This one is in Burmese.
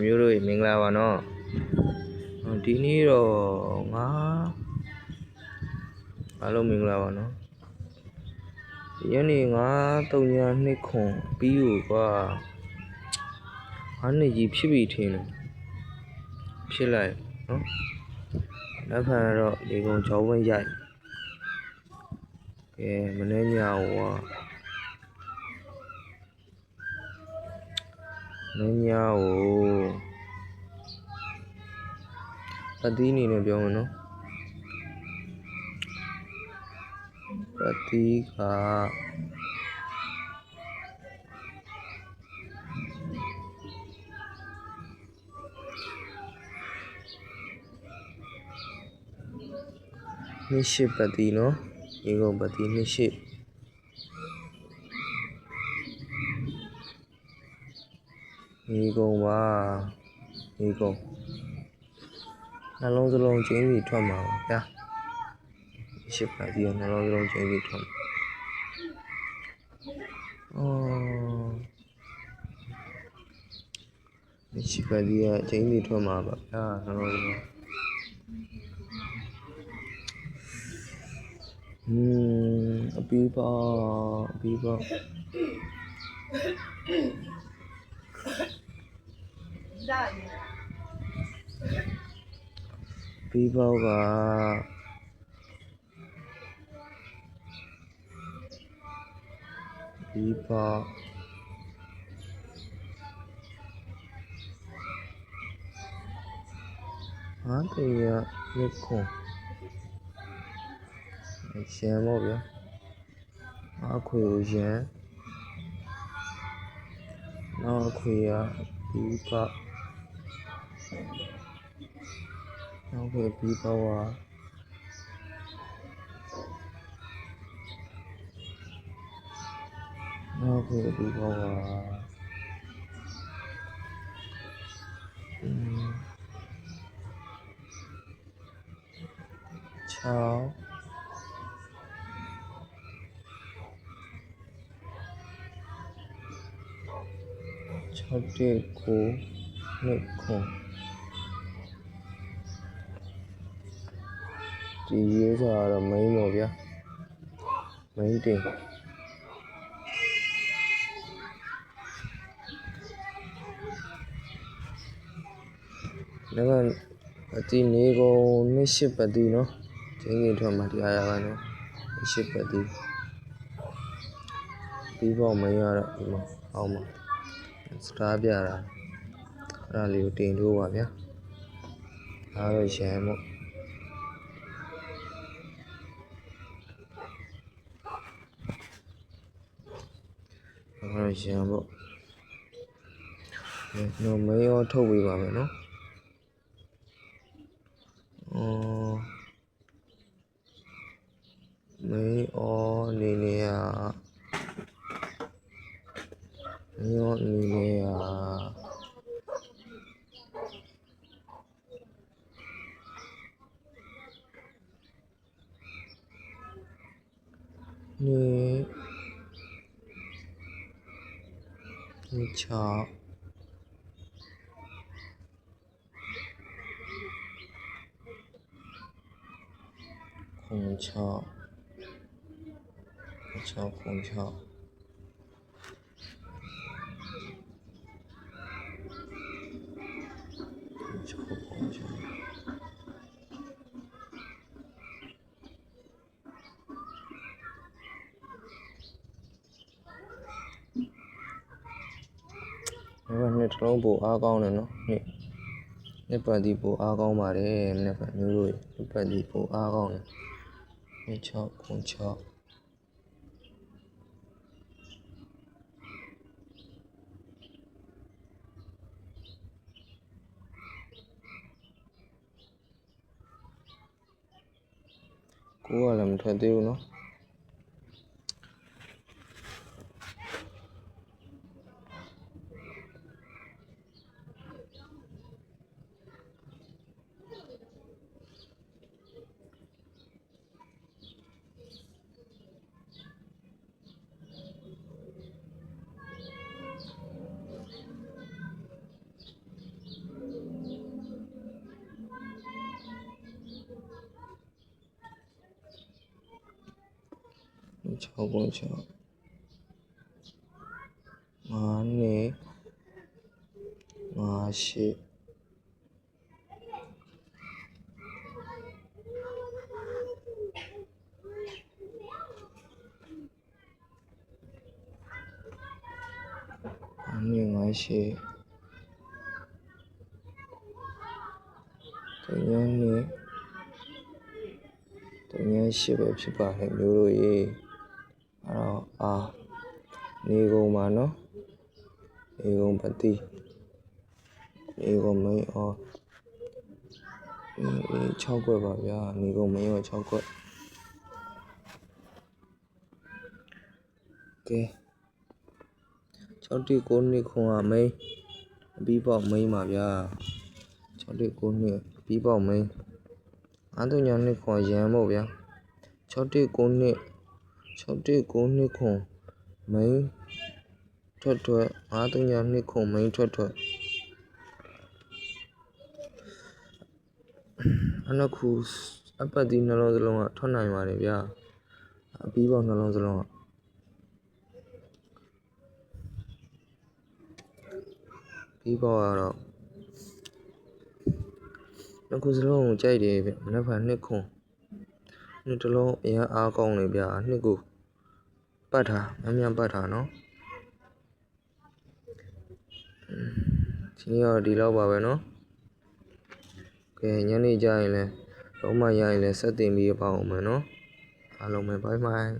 မျိုးတို့မင်္ဂလာပါနော်ဒီနေ့တော့ငါအားလုံးမင်္ဂလာပါနော်ဒီနေ့932ခွန်ပြီးလို့ကွာနှစ်ကြီးဖြစ်ပြီထင်တယ်ဖြစ်လိုက်နော်နောက်ခါတော့ဒီကောင်ချောင်းဝဲရိုက်မနေ့ညဟောမင်းညာကိုအသီးအနေနဲ့ပြောမယ်နော်အသီးက28ပတ်တီနော်ဒီကောင်ပတ်တီ28ဒီကောင်ပါဒီကောင်နှလုံးစလုံးချင်းစီထွက်မှာပါဗျာ28ပတ်တီနှလုံးစလုံးချင်းစီထွက်မှာ28ပတ်တီချင်းစီထွက်မှာပါဗျာနှလုံးစလုံးအပီးပါပီးပေါက်ကပီးပေါက်တရားနှစ်ခွန်ရန်ပေါ့ဗျာအခွေကိုရန်နောက်အခွေကပြီးပါနောက်ခွေပြီးပါဝါနောက်ခွေပြီးပါဝါ6တဲ့ကိုနှစ်ခွန်ဒီရေးစားတော့မိန်းပေါ့ဗျာမိန်းတင်နောက်အတီနေကုန်28ပတ်တီနော်ချင်းကြီးထွက်မှာတရားရပါနော်28ပတ်တီပြီးပေါ့မရတော့ဒီမှာအောက်မှာစတားပြတာအဲ့ဒါလေးကိုတင်ထိုးပါဗျာအားရရန်ပေါ့အားရရန်ပေါ့နော်မရောထုတ်ပေးပါမယ်နော်မင်းအော်နေနေရရောနေနေရနေချောခွန်6ခွန်6နှစ်တစ်လုံးပိုအားကောင်းတယ်နော်နှစ်ပတ်ဒီပိုအားကောင်းပါတယ်နှစ်ပတ်မျိုးတို့နှစ်ပတ်ဒီပိုအားကောင်းတယ်6ခွန်6ကိုကလည်းမထွက်သေးဘူးနော် 6.6 5 5 8 3 ပဲဖြစ်ပါတယ်မျိုးတို့ရေအဲ့တော့အာနေကုန်ပါနော်နေကုန်ပတိနေကုန်မင်းအော်6ခွက်ပါဗျာနေကုန်မင်းရော6ခွက်ကဲ6 9 2ခွန်ကမင်းအပြီးပေါက်မင်းပါဗျာ6 9 2ပြီးပေါက်မင်း9 3 2ခွန်ရန်မို့ဗျာ6 9 2ခွန်မင်းထွက်9 3 2ခွန်မင်းထွက်အဲ့ခုအပတ်ဒီနှလုံးစလုံးကထွက်နိုင်ပါတယ်ဗျာအပြီးပေါက်နှလုံးစလုံးကပြီးပေါက်ကတော့နှစ်ခုစလုံးကိုကြိုက်တယ်ဗျမနက်ဖြန်2ခွန်နှစ်တလုံးအရင်အားကောင်းနေဗျာနှစ်ကိုပတ်ထားအမြန်ပတ်ထားနော်ဒီနေ့တော့ဒီလောက်ပါပဲနော်ကဲညနေကျရင်လည်းတော့မှရရင်လည်းဆက်တင်ပြီးပါအောင်မယ်နော်အားလုံးပဲဘိုင်ဘိုင်